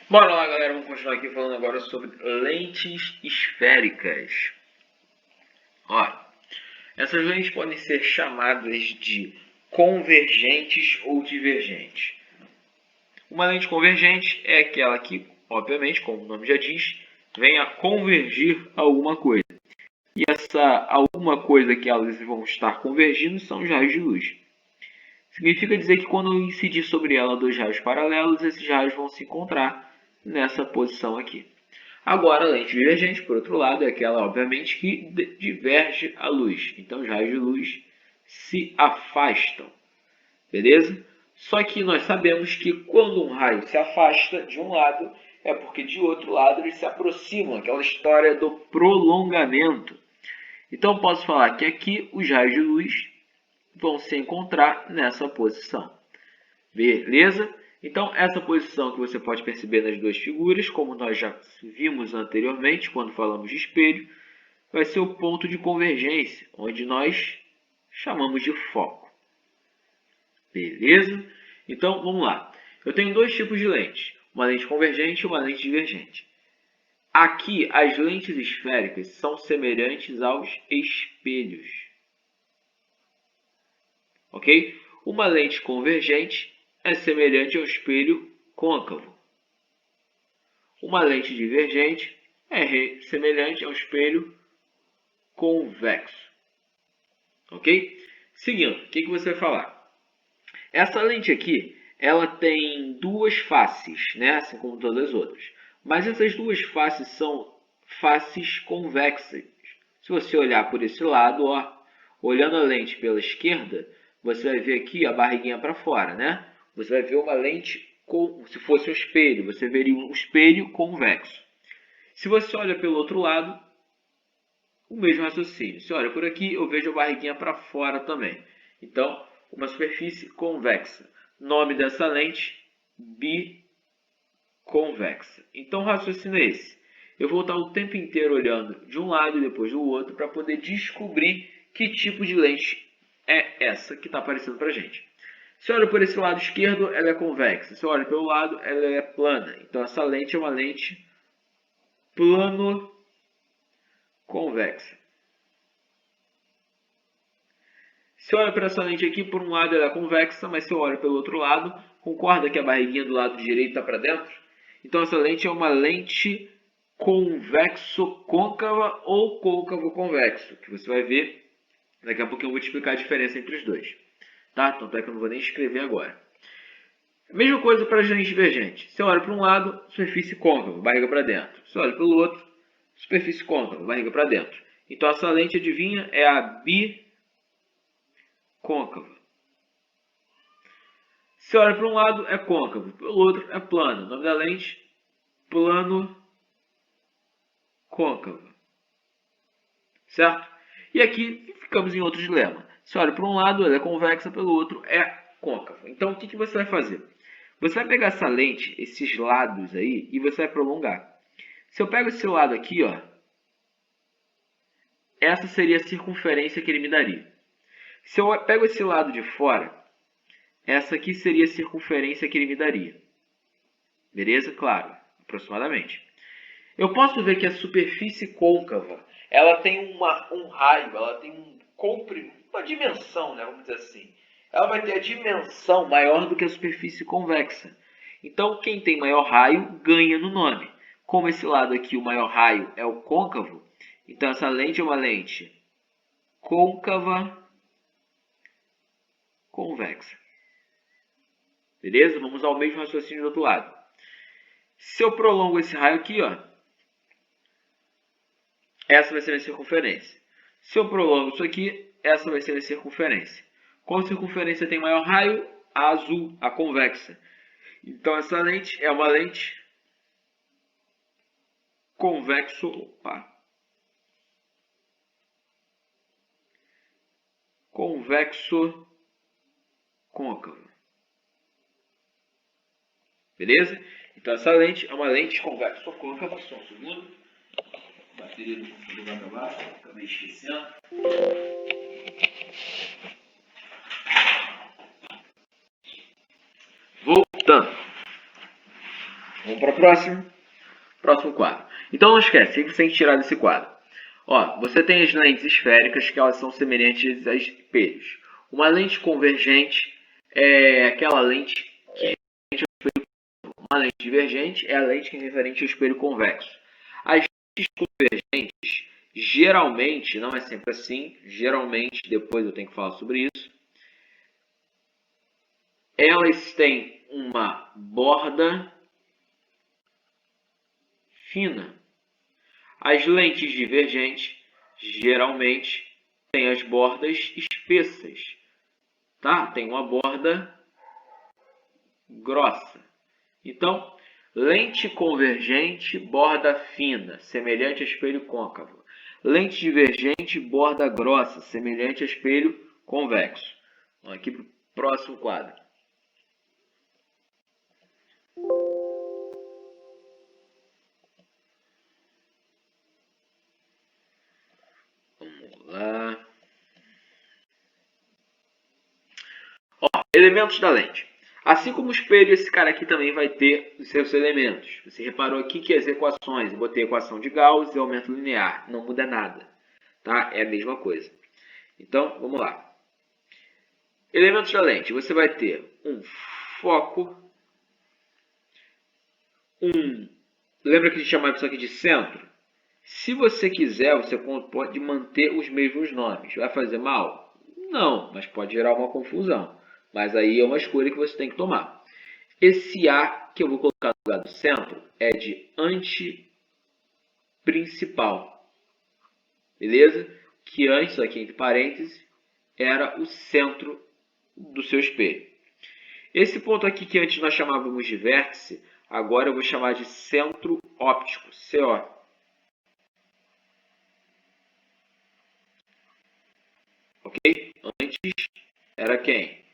Bora lá, galera, vamos continuar aqui falando agora sobre lentes esféricas. Olha, essas lentes podem ser chamadas de convergentes ou divergentes. Uma lente convergente é aquela que, obviamente, como o nome já diz, vem a convergir alguma coisa. E essa alguma coisa que elas vão estar convergindo são os raios de luz. Significa dizer que quando eu incidir sobre ela dois raios paralelos, esses raios vão se encontrar nessa posição aqui. Agora, a lente divergente, por outro lado, é aquela, obviamente, que diverge a luz. Então, os raios de luz se afastam, beleza? Só que nós sabemos que quando um raio se afasta de um lado, é porque de outro lado eles se aproximam, aquela história do prolongamento. Então, posso falar que aqui os raios de luz vão se encontrar nessa posição. Beleza? Então, essa posição que você pode perceber nas duas figuras, como nós já vimos anteriormente, quando falamos de espelho, vai ser o ponto de convergência, onde nós chamamos de foco. Beleza? Então, vamos lá. Eu tenho dois tipos de lentes, uma lente convergente e uma lente divergente. Aqui, as lentes esféricas são semelhantes aos espelhos. Ok? Uma lente convergente é semelhante ao espelho côncavo. Uma lente divergente é semelhante ao espelho convexo. Ok? Seguindo, o que você vai falar? Essa lente aqui, ela tem duas faces, né? Assim como todas as outras. Mas essas duas faces são faces convexas. Se você olhar por esse lado, ó, olhando a lente pela esquerda, você vai ver aqui a barriguinha para fora, né? Você vai ver uma lente como se fosse um espelho. Você veria um espelho convexo. Se você olha pelo outro lado, o mesmo raciocínio. Se olha por aqui, eu vejo a barriguinha para fora também. Então, uma superfície convexa. Nome dessa lente, biconvexa. Então, o raciocínio é esse. Eu vou estar o tempo inteiro olhando de um lado e depois do outro para poder descobrir que tipo de lente é essa que está aparecendo para a gente. Se eu olho por esse lado esquerdo, ela é convexa. Se eu olho pelo lado, ela é plana. Então, essa lente é uma lente plano-convexa. Se eu olho para essa lente aqui, por um lado ela é convexa, mas se eu olho pelo outro lado, concorda que a barriguinha do lado direito está para dentro? Então, essa lente é uma lente convexo-côncava ou côncavo-convexo, que você vai ver. Daqui a pouco eu vou te explicar a diferença entre os dois. Tá? Tanto é que eu não vou nem escrever agora. Mesma coisa para as lentes divergentes. Se eu olho para um lado, superfície côncava, barriga para dentro. Se eu olho pelo outro, superfície côncava, barriga para dentro. Então, essa lente, adivinha, é a bicôncava. Se olha para um lado, é côncavo, pelo outro é plano. O nome da lente, plano-côncavo. Certo? E aqui ficamos em outro dilema. Se olha para um lado, ela é convexa, pelo outro é côncavo. Então, o que você vai fazer? Você vai pegar essa lente, esses lados aí, e você vai prolongar. Se eu pego esse lado aqui, ó, essa seria a circunferência que ele me daria. Se eu pego esse lado de fora, essa aqui seria a circunferência que ele me daria. Beleza? Claro, aproximadamente. Eu posso ver que a superfície côncava, ela tem um raio, ela tem uma dimensão, né, vamos dizer assim. Ela vai ter a dimensão maior do que a superfície convexa. Então, quem tem maior raio ganha no nome. Como esse lado aqui, o maior raio é o côncavo, então essa lente é uma lente côncava convexa. Beleza? Vamos ao mesmo raciocínio do outro lado. Se eu prolongo esse raio aqui, ó, essa vai ser a circunferência. Se eu prolongo isso aqui, essa vai ser a circunferência. Qual circunferência tem maior raio? A azul, a convexa. Então, essa lente é uma lente convexo-côncava. Beleza? Então, essa lente é uma lente convexo-côncava. Só um segundo. A bateria do computador vai acabar. Acabei esquecendo. Voltando. Vamos para o próximo quadro. Então não esquece, o que você tem que tirar desse quadro? Ó, você tem as lentes esféricas, que elas são semelhantes a espelhos. Uma lente convergente é aquela lente que é referente ao espelho convexo. Uma lente divergente é a lente que é referente ao espelho convexo. As lentes convergentes, geralmente, não é sempre assim, geralmente, depois eu tenho que falar sobre isso, elas têm uma borda fina. As lentes divergentes geralmente têm as bordas espessas, tá? Tem uma borda grossa. Então, lente convergente, borda fina, semelhante a espelho côncavo. Lente divergente, borda grossa, semelhante a espelho convexo. Vamos aqui para o próximo quadro. Vamos lá. Ó, elementos da lente. Assim como o espelho, esse cara aqui também vai ter os seus elementos. Você reparou aqui que as equações, eu botei equação de Gauss e aumento linear. Não muda nada, tá? É a mesma coisa. Então, vamos lá. Elementos da lente. Você vai ter um foco, lembra que a gente chamava isso aqui de centro? Se você quiser, você pode manter os mesmos nomes. Vai fazer mal? Não, mas pode gerar uma confusão. Mas aí é uma escolha que você tem que tomar. Esse A que eu vou colocar no lugar do centro é de antiprincipal. Beleza? Que antes, aqui entre parênteses, era o centro do seu espelho. Esse ponto aqui que antes nós chamávamos de vértice, agora eu vou chamar de centro óptico, CO. Ok? Antes era quem?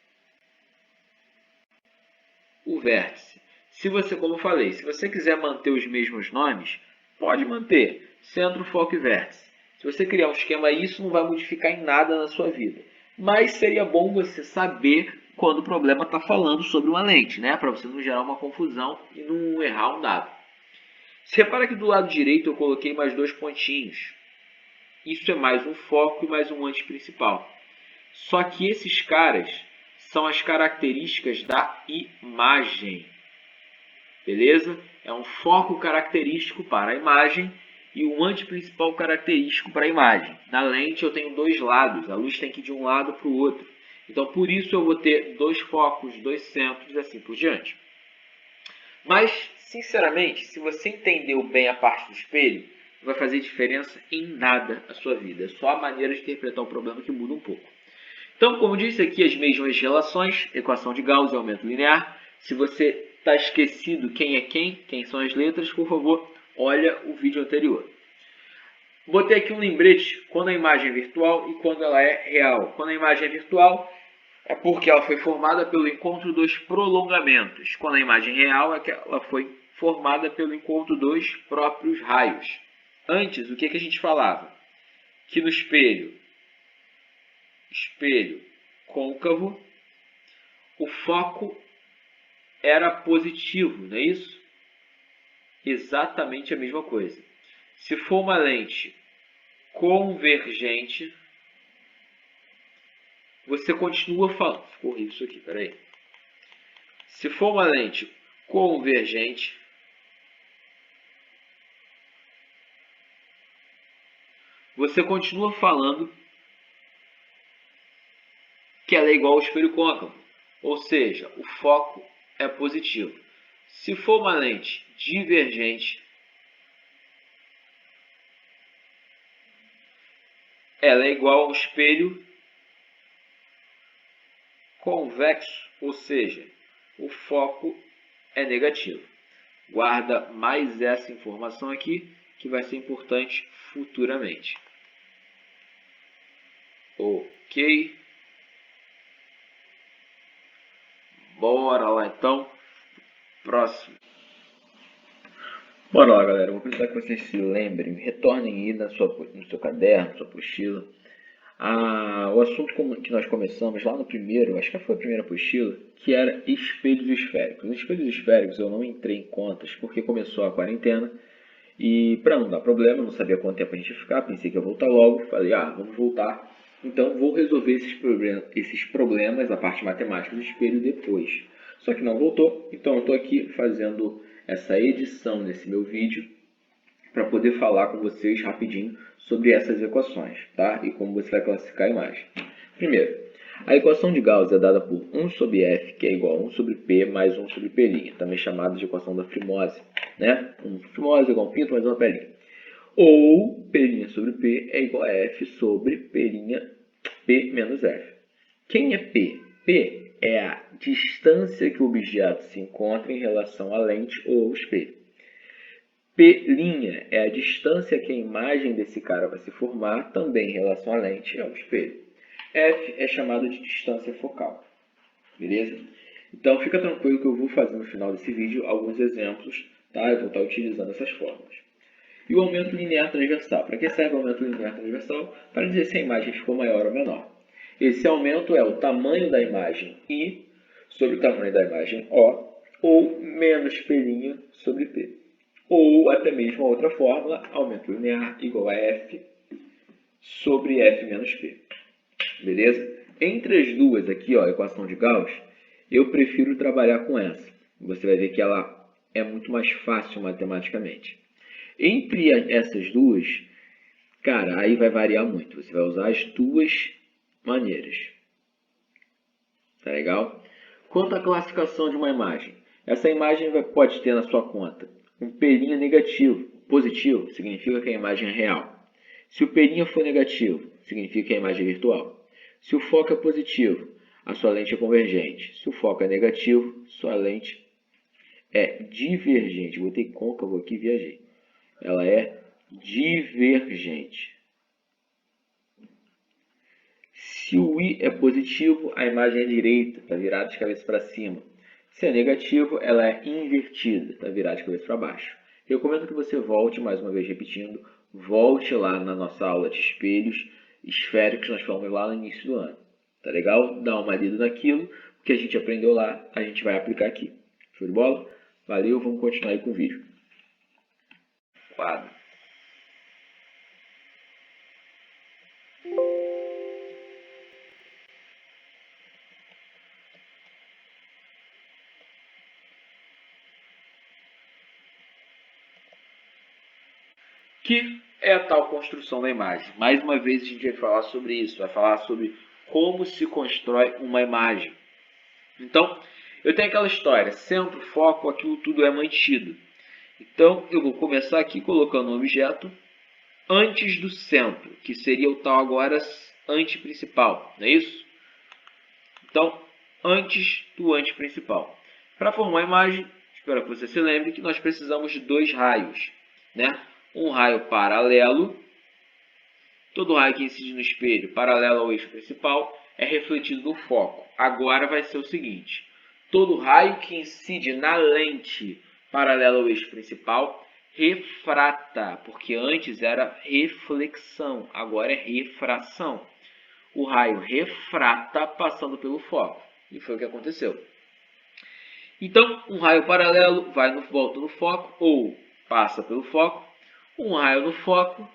O vértice. Se você, como eu falei, se você quiser manter os mesmos nomes, pode manter centro, foco e vértice. Se você criar um esquema, isso não vai modificar em nada na sua vida. Mas seria bom você saber quando o problema está falando sobre uma lente, né? Para você não gerar uma confusão e não errar um dado. Se repara que do lado direito eu coloquei mais dois pontinhos. Isso é mais um foco e mais um antiprincipal. Só que esses caras são as características da imagem. Beleza? É um foco característico para a imagem e um antiprincipal característico para a imagem. Na lente eu tenho dois lados, a luz tem que ir de um lado para o outro. Então por isso eu vou ter dois focos, dois centros e assim por diante. Mas, sinceramente, se você entendeu bem a parte do espelho, não vai fazer diferença em nada a sua vida. É só a maneira de interpretar o problema que muda um pouco. Então, como disse aqui, as mesmas relações, equação de Gauss e aumento linear. Se você está esquecido quem é quem são as letras, por favor, olha o vídeo anterior. Botei aqui um lembrete quando a imagem é virtual e quando ela é real. Quando a imagem é virtual, é porque ela foi formada pelo encontro dos prolongamentos. Quando a imagem real, é que ela foi formada pelo encontro dos próprios raios. Antes, o que a gente falava? Que no espelho côncavo, o foco era positivo, não é isso? Exatamente a mesma coisa. Se for uma lente convergente, você continua falando. Ficou isso aqui, peraí. Se for uma lente convergente, você continua falando que ela é igual ao espelho côncavo. Ou seja, o foco é positivo. Se for uma lente divergente, ela é igual ao espelho convexo, ou seja, o foco é negativo. Guarda mais essa informação aqui, que vai ser importante futuramente. Ok. Bora lá então. Próximo. Bora lá, galera. Vou precisar que vocês se lembrem, retornem aí no seu caderno, na sua apostila, o assunto que nós começamos lá no primeiro, acho que foi a primeira apostila, que era espelhos esféricos. Os espelhos esféricos eu não entrei em contas porque começou a quarentena e para não dar problema, eu não sabia quanto tempo a gente ia ficar, pensei que ia voltar logo, falei, vamos voltar, então vou resolver esses problemas, a parte matemática do espelho depois. Só que não voltou, então eu estou aqui fazendo essa edição nesse meu vídeo para poder falar com vocês rapidinho sobre essas equações, tá? E como você vai classificar a imagem. Primeiro, a equação de Gauss é dada por 1 sobre f, que é igual a 1 sobre p mais 1 sobre p', também chamada de equação da fimose, né? Fimose é igual a um pinto mais uma p'. Ou p' sobre p é igual a f sobre p menos f. Quem é p? P é a distância que o objeto se encontra em relação à lente ou ao espelho. P' é a distância que a imagem desse cara vai se formar, também em relação à lente e ao espelho. F é chamado de distância focal. Beleza? Então fica tranquilo que eu vou fazer no final desse vídeo alguns exemplos, tá? Eu vou estar utilizando essas fórmulas. E o aumento linear transversal. Para que serve o aumento linear transversal? Para dizer se a imagem ficou maior ou menor. Esse aumento é o tamanho da imagem I sobre o tamanho da imagem O, ou menos P' sobre P. Ou até mesmo a outra fórmula, aumento linear igual a F sobre F menos P. Beleza? Entre as duas aqui, a equação de Gauss, eu prefiro trabalhar com essa. Você vai ver que ela é muito mais fácil matematicamente. Entre essas duas, cara, aí vai variar muito. Você vai usar as duas maneiras. Tá legal? Quanto à classificação de uma imagem. Essa imagem pode ter na sua conta um P' negativo. Positivo significa que a imagem é real. Se o P' for negativo, significa que a imagem é virtual. Se o foco é positivo, a sua lente é convergente. Se o foco é negativo, sua lente é divergente. Botei côncavo aqui e viajei. Ela é divergente. Se o I é positivo, a imagem é direita, está virada de cabeça para cima. Se é negativo, ela é invertida, está virada de cabeça para baixo. Recomendo que você volte, mais uma vez repetindo, volte lá na nossa aula de espelhos esféricos que nós falamos lá no início do ano. Tá legal? Dá uma lida naquilo, o que a gente aprendeu lá, a gente vai aplicar aqui. Show de bola? Valeu, vamos continuar aí com o vídeo. Quadro. Que é a tal construção da imagem. Mais uma vez a gente vai falar sobre isso, vai falar sobre como se constrói uma imagem. Então, eu tenho aquela história, centro, foco, aquilo tudo é mantido. Então, eu vou começar aqui colocando um objeto antes do centro, que seria o tal agora anteprincipal, não é isso? Então, antes do anteprincipal. Para formar a imagem, espero que você se lembre que nós precisamos de dois raios, né? Um raio paralelo, todo raio que incide no espelho paralelo ao eixo principal é refletido no foco. Agora vai ser o seguinte, todo raio que incide na lente paralelo ao eixo principal refrata, porque antes era reflexão, agora é refração. O raio refrata passando pelo foco, e foi o que aconteceu. Então, um raio paralelo volta no foco ou passa pelo foco. Um raio no foco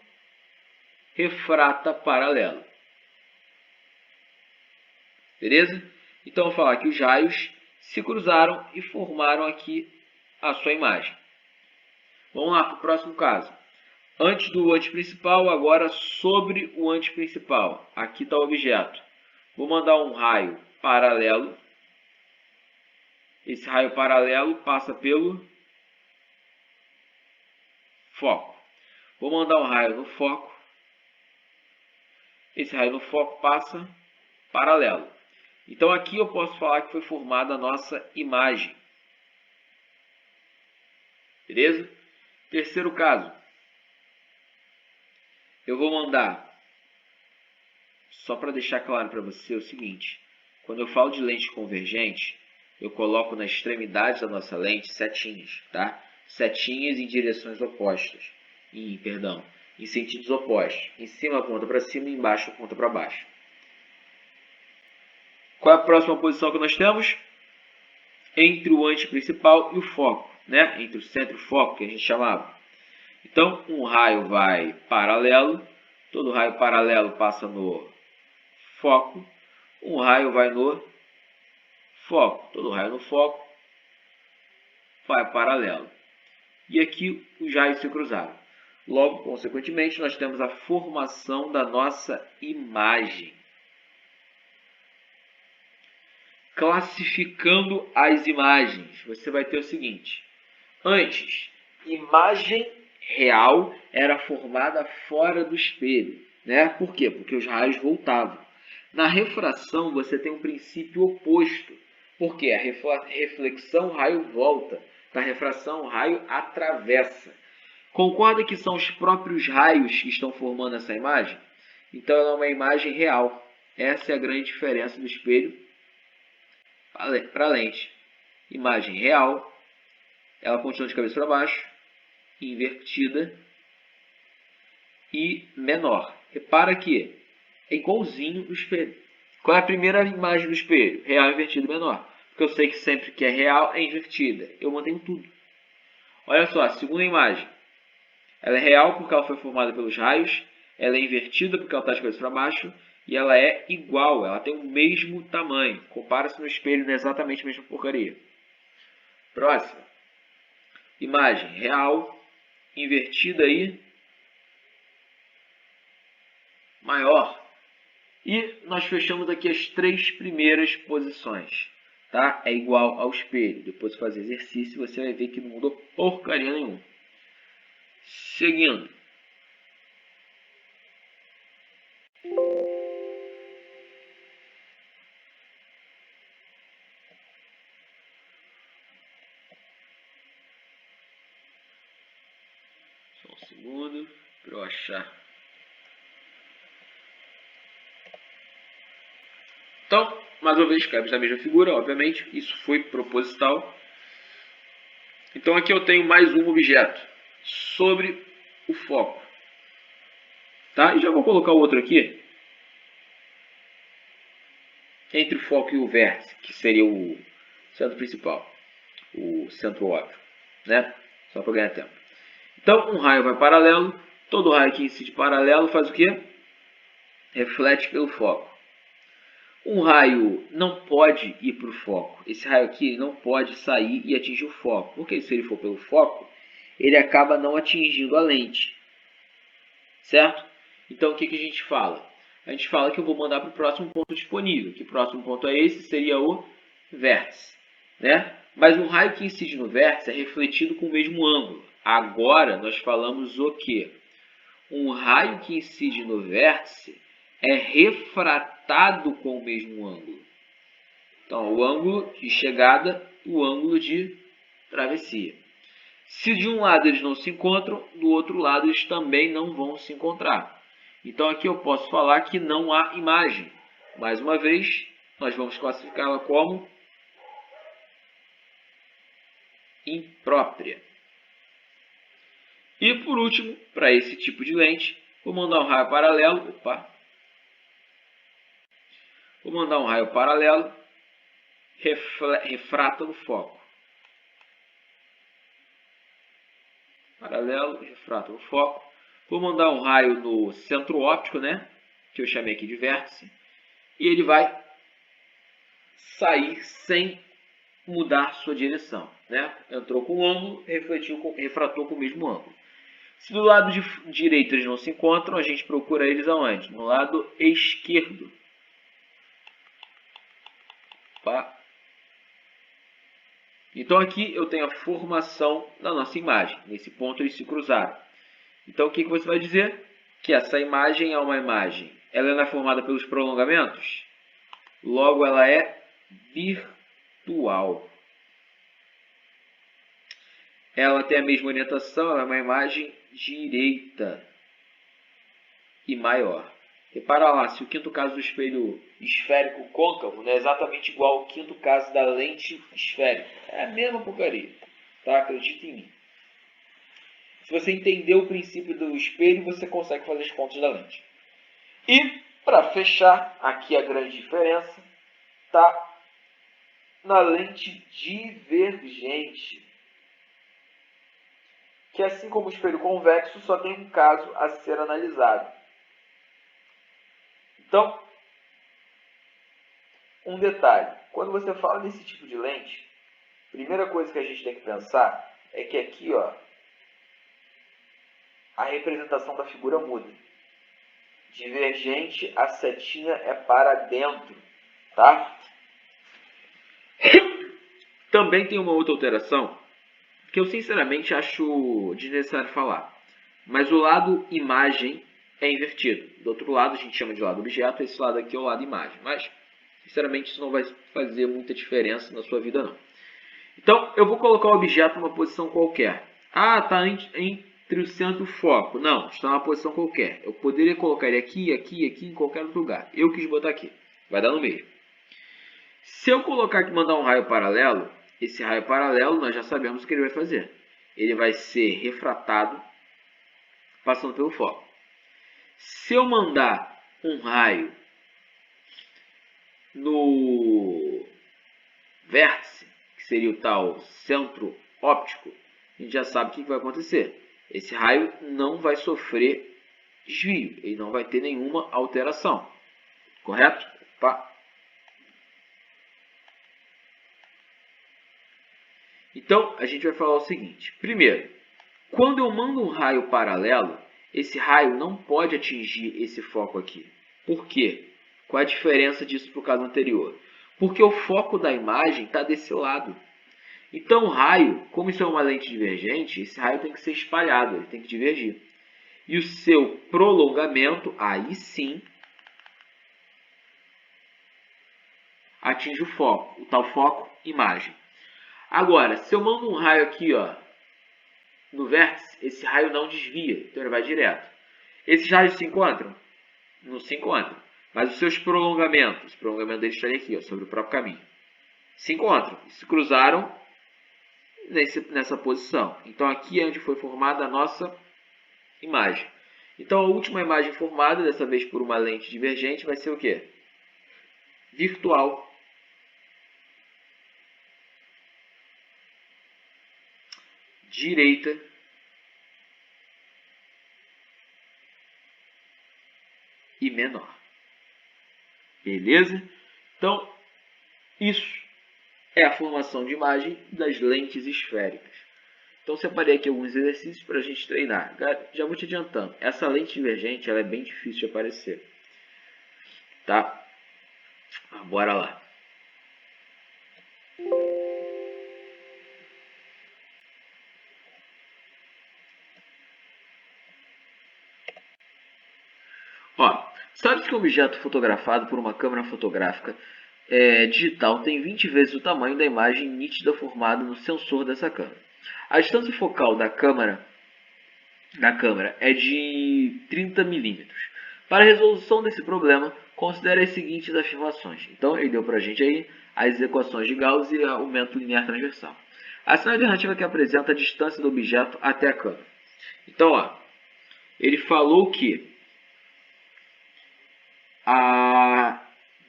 refrata paralelo. Beleza? Então, eu vou falar que os raios se cruzaram e formaram aqui a sua imagem. Vamos lá para o próximo caso. Antes do anteprincipal, agora sobre o anteprincipal. Aqui está o objeto. Vou mandar um raio paralelo. Esse raio paralelo passa pelo foco. Vou mandar um raio no foco. Esse raio no foco passa paralelo. Então aqui eu posso falar que foi formada a nossa imagem. Beleza? Terceiro caso. Eu vou mandar, só para deixar claro para você, o seguinte. Quando eu falo de lente convergente, eu coloco na extremidade da nossa lente setinhas, tá? Setinhas em direções opostas. Em em sentidos opostos. Em cima aponta para cima e embaixo aponta para baixo. Qual é a próxima posição que nós temos? Entre o ântice principal e o foco, né? Entre o centro e o foco, que a gente chamava. Então, um raio vai paralelo, todo raio paralelo passa no foco, um raio vai no foco, todo raio no foco vai paralelo. E aqui os raios se cruzaram. Logo, consequentemente, nós temos a formação da nossa imagem. Classificando as imagens, você vai ter o seguinte. Antes, imagem real era formada fora do espelho, né? Por quê? Porque os raios voltavam. Na refração, você tem um princípio oposto. Porque a reflexão, o raio volta. Na refração, o raio atravessa. Concorda que são os próprios raios que estão formando essa imagem? Então, ela é uma imagem real. Essa é a grande diferença do espelho para a lente. Imagem real, ela continua de cabeça para baixo, invertida e menor. Repara que é igualzinho do espelho. Qual é a primeira imagem do espelho? Real, invertida e menor. Porque eu sei que sempre que é real é invertida. Eu mantenho tudo. Olha só, a segunda imagem. Ela é real porque ela foi formada pelos raios. Ela é invertida porque ela está de cabeça para baixo. E ela é igual, ela tem o mesmo tamanho. Compara-se no espelho, não é exatamente a mesma porcaria. Próxima. Imagem real, invertida e maior. E nós fechamos aqui as três primeiras posições. Tá? É igual ao espelho. Depois de fazer exercício, você vai ver que não mudou porcaria nenhuma. Seguindo. Só um segundo para eu achar. Então, mais uma vez, cabe na mesma figura, obviamente. Isso foi proposital. Então, aqui eu tenho mais um objeto sobre o foco. Tá? E já vou colocar o outro aqui. Entre o foco e o vértice, que seria o centro principal. O centro óbvio. Né? Só para ganhar tempo. Então, um raio vai paralelo. Todo raio que incide paralelo faz o quê? Reflete pelo foco. Um raio não pode ir para o foco. Esse raio aqui não pode sair e atingir o foco. Porque se ele for pelo foco, ele acaba não atingindo a lente. Certo? Então, o que a gente fala? A gente fala que eu vou mandar para o próximo ponto disponível. Que próximo ponto é esse? Seria o vértice. Né? Mas um raio que incide no vértice é refletido com o mesmo ângulo. Agora, nós falamos o quê? Um raio que incide no vértice é refratado com o mesmo ângulo. Então, o ângulo de chegada e o ângulo de travessia. Se de um lado eles não se encontram, do outro lado eles também não vão se encontrar. Então, aqui eu posso falar que não há imagem. Mais uma vez, nós vamos classificá-la como imprópria. E, por último, para esse tipo de lente, vou mandar um raio paralelo. Vou mandar um raio paralelo, refrata no foco. Paralelo, refrata no foco. Vou mandar um raio no centro óptico, né? Que eu chamei aqui de vértice. E ele vai sair sem mudar sua direção, né? Entrou com um ângulo, refratou com o mesmo ângulo. Se do lado direito eles não se encontram, a gente procura eles aonde? No lado esquerdo. Opa. Então aqui eu tenho a formação da nossa imagem. Nesse ponto eles se cruzaram. Então o que você vai dizer? Que essa imagem é uma imagem. Ela não é formada pelos prolongamentos? Logo ela é virtual. Ela tem a mesma orientação, ela é uma imagem direita e maior. Repara lá, se o quinto caso do espelho esférico côncavo não é exatamente igual ao quinto caso da lente esférica. É a mesma porcaria, tá? Acredita em mim. Se você entender o princípio do espelho, você consegue fazer as contas da lente. E, para fechar, aqui a grande diferença está na lente divergente, que assim como o espelho convexo, só tem um caso a ser analisado. Então, um detalhe, quando você fala desse tipo de lente, a primeira coisa que a gente tem que pensar é que aqui, ó, a representação da figura muda. Divergente, a setinha é para dentro, tá? Também tem uma outra alteração que eu sinceramente acho desnecessário falar. Mas o lado imagem é invertido. Do outro lado a gente chama de lado objeto, esse lado aqui é o lado imagem. Mas, sinceramente, isso não vai fazer muita diferença na sua vida, não. Então, eu vou colocar o objeto numa posição qualquer. Ah, está entre o centro e o foco. Não, está numa posição qualquer. Eu poderia colocar ele aqui, aqui, aqui, em qualquer outro lugar. Eu quis botar aqui. Vai dar no meio. Se eu colocar aqui, mandar um raio paralelo, esse raio paralelo nós já sabemos o que ele vai fazer. Ele vai ser refratado passando pelo foco. Se eu mandar um raio no vértice, que seria o tal centro óptico, a gente já sabe o que vai acontecer. Esse raio não vai sofrer desvio, ele não vai ter nenhuma alteração. Correto? Opa. Então, a gente vai falar o seguinte. Primeiro, quando eu mando um raio paralelo, esse raio não pode atingir esse foco aqui. Por quê? Qual a diferença disso para o caso anterior? Porque o foco da imagem está desse lado. Então o raio, como isso é uma lente divergente, esse raio tem que ser espalhado, ele tem que divergir. E o seu prolongamento, aí sim, atinge o foco, o tal foco, imagem. Agora, se eu mando um raio aqui, ó, no vértice, esse raio não desvia, então ele vai direto. Esses raios se encontram? Não se encontram. Mas os seus prolongamentos, o prolongamento deles está aqui, ó, sobre o próprio caminho, se encontram, se cruzaram nessa posição. Então aqui é onde foi formada a nossa imagem. Então a última imagem formada, dessa vez por uma lente divergente, vai ser o quê? Virtual. Direita. E menor. Beleza? Então, isso é a formação de imagem das lentes esféricas. Então, separei aqui alguns exercícios para a gente treinar. Já vou te adiantando. Essa lente divergente ela é bem difícil de aparecer. Tá? Bora lá. Ó, sabe que um objeto fotografado por uma câmera fotográfica digital tem 20 vezes o tamanho da imagem nítida formada no sensor dessa câmera. A distância focal da câmera é de 30 milímetros. Para a resolução desse problema, considere as seguintes afirmações. Então, ele deu para a gente aí as equações de Gauss e o aumento linear transversal. Essa é a alternativa que apresenta a distância do objeto até a câmera. Então, ó, ele falou que a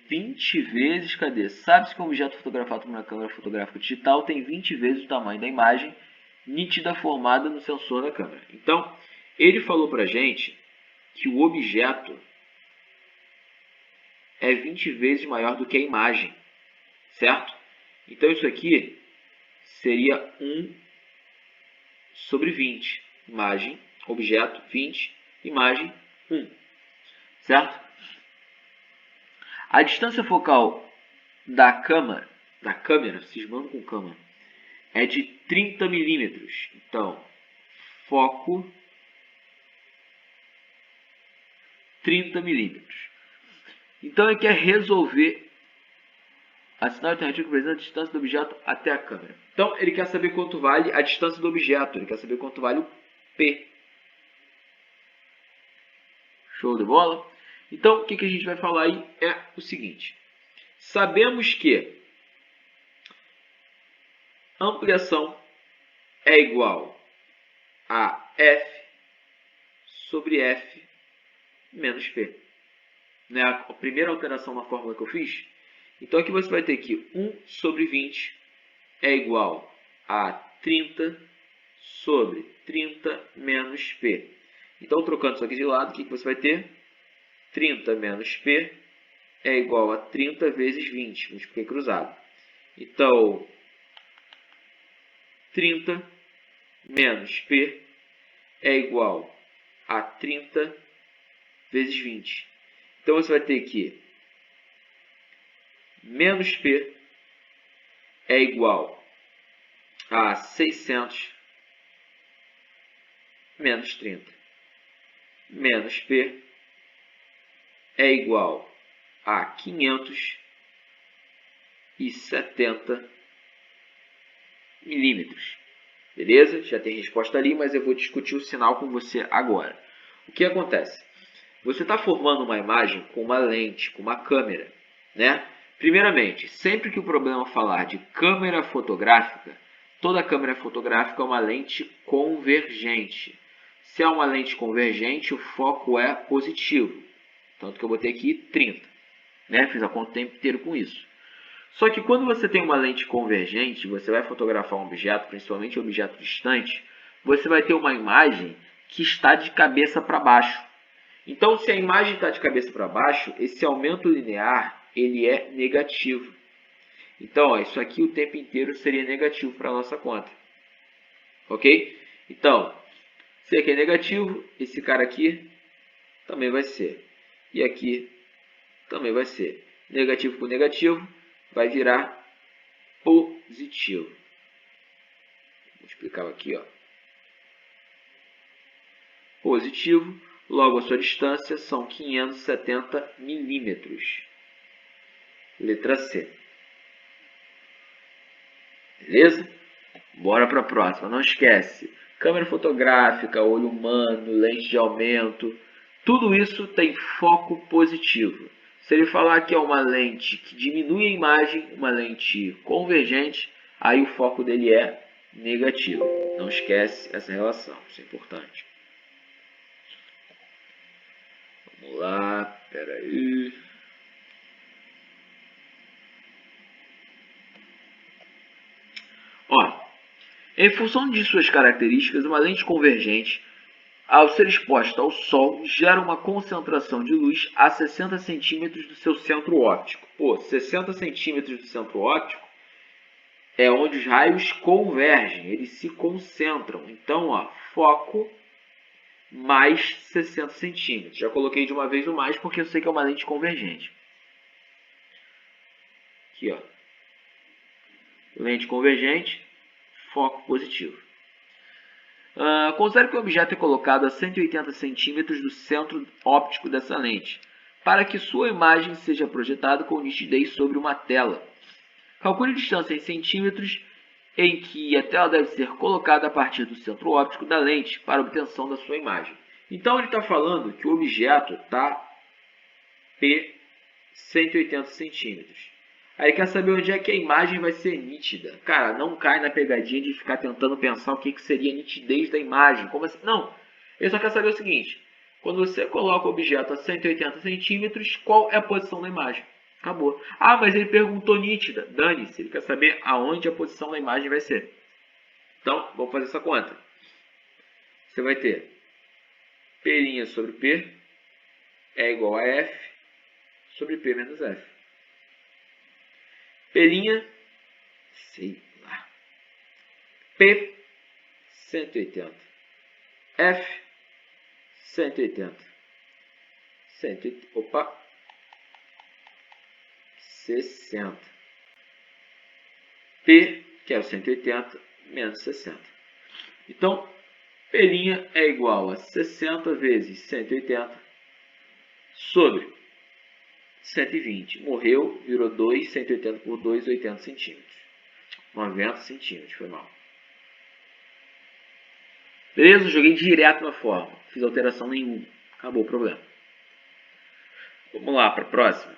20 vezes, cadê? Sabe-se que um objeto fotografado por uma câmera fotográfica digital tem 20 vezes o tamanho da imagem nítida formada no sensor da câmera. Então, ele falou para a gente que o objeto é 20 vezes maior do que a imagem, certo? Então, isso aqui seria 1 sobre 20. Imagem, objeto, 20, imagem, 1. Certo? A distância focal da câmera, cismando com câmera, é de 30 milímetros. Então, foco 30 milímetros. Então, ele quer resolver a sinal alternativo que apresenta a distância do objeto até a câmera. Então, ele quer saber quanto vale a distância do objeto. Ele quer saber quanto vale o P. Show de bola? Então, o que a gente vai falar aí é o seguinte. Sabemos que ampliação é igual a F sobre F menos P. Né? A primeira alteração na fórmula que eu fiz. Então aqui você vai ter que 1 sobre 20 é igual a 30 sobre 30 menos P. Então, trocando isso aqui de lado, o que você vai ter? 30 menos P é igual a 30 vezes 20. Multipliquei cruzado. Então, 30 menos P é igual a 30 vezes 20. Então, você vai ter que menos P é igual a 600 menos 30. Menos P é igual a 570 milímetros. Beleza? Já tem resposta ali, mas eu vou discutir o sinal com você agora. O que acontece? Você está formando uma imagem com uma lente, com uma câmera, né? Primeiramente, sempre que o problema falar de câmera fotográfica, toda câmera fotográfica é uma lente convergente. Se é uma lente convergente, o foco é positivo. Tanto que eu botei aqui 30. Né? Fiz a conta o tempo inteiro com isso. Só que quando você tem uma lente convergente, você vai fotografar um objeto, principalmente um objeto distante, você vai ter uma imagem que está de cabeça para baixo. Então, se a imagem está de cabeça para baixo, esse aumento linear ele é negativo. Então, ó, isso aqui o tempo inteiro seria negativo para a nossa conta. Ok? Então, se aqui é negativo, esse cara aqui também vai ser. E aqui também vai ser. Negativo com negativo vai virar positivo. Vou explicar aqui, ó. Positivo, logo a sua distância são 570 milímetros. Letra C. Beleza? Bora para a próxima. Não esquece. Câmera fotográfica, olho humano, lente de aumento. Tudo isso tem foco positivo. Se ele falar que é uma lente que diminui a imagem, uma lente convergente, aí o foco dele é negativo. Não esquece essa relação, isso é importante. Vamos lá, espera aí. Ó, em função de suas características, uma lente convergente, ao ser exposta ao Sol, gera uma concentração de luz a 60 centímetros do seu centro óptico. Pô, 60 centímetros do centro óptico é onde os raios convergem, eles se concentram. Então, ó, foco mais 60 centímetros. Já coloquei de uma vez o mais porque eu sei que é uma lente convergente. Aqui, ó. Lente convergente, foco positivo. Considere que o objeto é colocado a 180 centímetros do centro óptico dessa lente, para que sua imagem seja projetada com nitidez sobre uma tela. Calcule a distância em centímetros em que a tela deve ser colocada a partir do centro óptico da lente para a obtenção da sua imagem. Então ele está falando que o objeto está P 180 centímetros. Aí quer saber onde é que a imagem vai ser nítida. Cara, não cai na pegadinha de ficar tentando pensar o que seria a nitidez da imagem. Como assim? Não. Ele só quer saber o seguinte. Quando você coloca o objeto a 180 centímetros, qual é a posição da imagem? Acabou. Ah, mas ele perguntou nítida. Dane-se. Ele quer saber aonde a posição da imagem vai ser. Então, vamos fazer essa conta. Você vai ter P' sobre P é igual a F sobre P menos F. P', sei lá, P, 180, F, 180, 180, opa, 60, P, que é o 180, menos 60. Então, P' é igual a 60 vezes 180 sobre 120. Morreu, virou 2, 180 por 2, 80 centímetros. 90 centímetros, foi mal. Beleza? Joguei direto na forma. Fiz alteração nenhuma. Acabou o problema. Vamos lá para a próxima.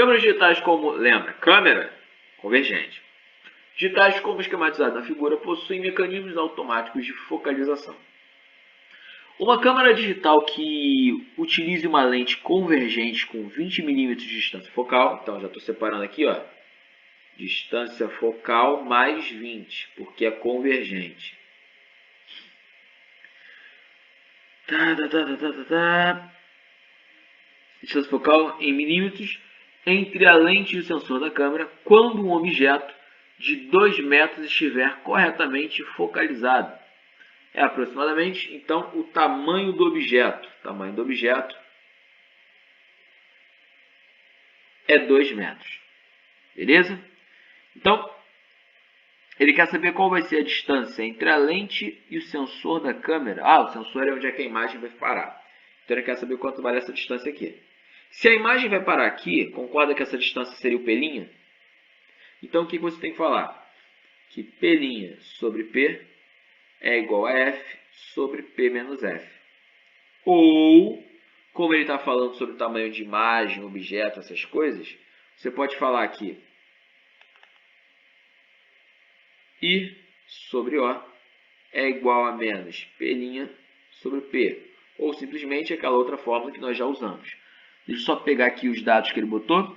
Câmeras digitais como, lembra, câmera convergente. Digitais como esquematizado na figura possuem mecanismos automáticos de focalização. Uma câmera digital que utilize uma lente convergente com 20 mm de distância focal, então já estou separando aqui, ó, distância focal mais 20, porque é convergente. Distância focal em milímetros entre a lente e o sensor da câmera quando um objeto de 2 metros estiver corretamente focalizado. É aproximadamente, então, o tamanho do objeto. O tamanho do objeto é 2 metros. Beleza? Então, ele quer saber qual vai ser a distância entre a lente e o sensor da câmera. Ah, o sensor é onde é que a imagem vai parar. Então, ele quer saber quanto vale essa distância aqui. Se a imagem vai parar aqui, concorda que essa distância seria o P'? Então, o que você tem que falar? Que P' sobre P é igual a F sobre P menos F. Ou, como ele está falando sobre o tamanho de imagem, objeto, essas coisas, você pode falar que I sobre O é igual a menos P' sobre P. Ou simplesmente aquela outra fórmula que nós já usamos. Deixa eu só pegar aqui os dados que ele botou.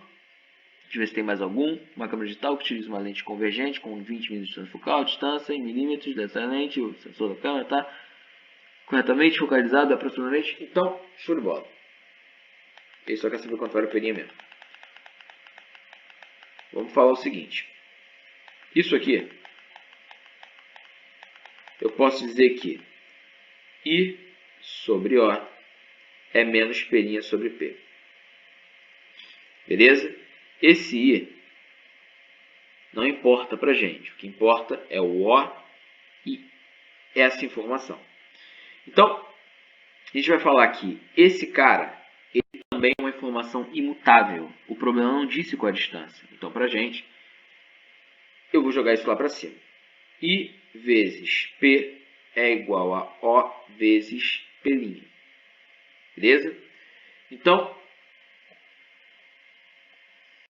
Deixa eu ver se tem mais algum. Uma câmera digital que utiliza uma lente convergente com 20 mm de distância focal, distância em milímetros dessa lente, o sensor da câmera está corretamente focalizado aproximadamente. Então, show de bola. Ele só quer saber quanto vale o P' mesmo. Vamos falar o seguinte. Isso aqui, eu posso dizer que I sobre O é menos P' sobre P. Beleza? Esse I não importa pra gente. O que importa é o O e essa informação. Então, a gente vai falar que esse cara, ele também é uma informação imutável. O problema não disse qual a distância. Então, pra gente, eu vou jogar isso lá pra cima. I vezes P é igual a O vezes P'. Beleza? Então,